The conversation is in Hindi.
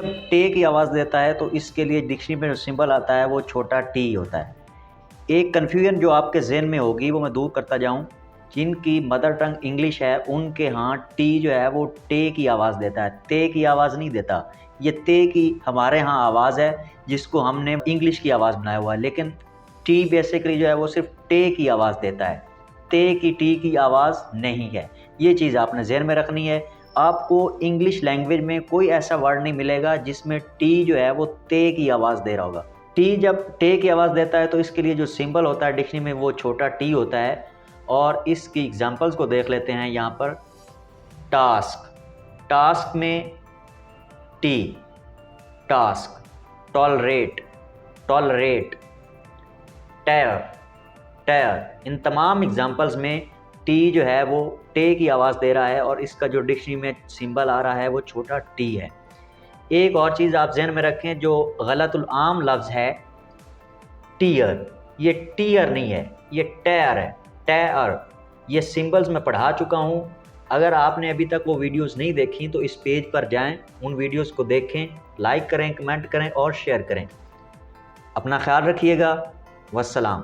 जब टे की आवाज़ देता है तो इसके लिए डिक्शनरी में जो सिंबल आता है वो छोटा टी होता है। एक कन्फ्यूजन जो आपके ज़हन में होगी वो मैं दूर करता जाऊँ, जिनकी मदर टंग इंग्लिश है उनके यहाँ टी जो है वो टे की आवाज़ देता है, ते की आवाज़ नहीं देता। ये ते की हमारे यहाँ आवाज़ है जिसको हमने इंग्लिश की आवाज़ बनाया हुआ है, लेकिन टी बेसिकली जो है वो सिर्फ टे की आवाज़ देता है, ते की टी की आवाज़ नहीं है। ये चीज़ आपने ज़हन में रखनी है। आपको इंग्लिश लैंग्वेज में कोई ऐसा वर्ड नहीं मिलेगा जिसमें टी जो है वो ते की आवाज़ दे रहा होगा। टी जब टे की आवाज़ देता है तो इसके लिए जो सिंबल होता है डिक्शनरी में वो छोटा टी होता है। और इसकी एग्जांपल्स को देख लेते हैं यहाँ पर। टास्क, टास्क में T, task. Tolerate, tolerate. Tear, tear. इन तमाम एग्जांपल्स में टी जो है वो टे की आवाज़ दे रहा है और इसका जो डिक्शनरी में सिंबल आ रहा है वो छोटा टी है। एक और चीज़ आप जहन में रखें, जो गलतुल आम लफ्ज़ है टीयर, ये टीयर नहीं है, ये टेयर है, टेयर। ये सिंबल्स मैं पढ़ा चुका हूँ। अगर आपने अभी तक वो वीडियोस नहीं देखी तो इस पेज पर जाएं, उन वीडियोस को देखें, लाइक करें, कमेंट करें और शेयर करें। अपना ख्याल रखिएगा। वस्सलाम।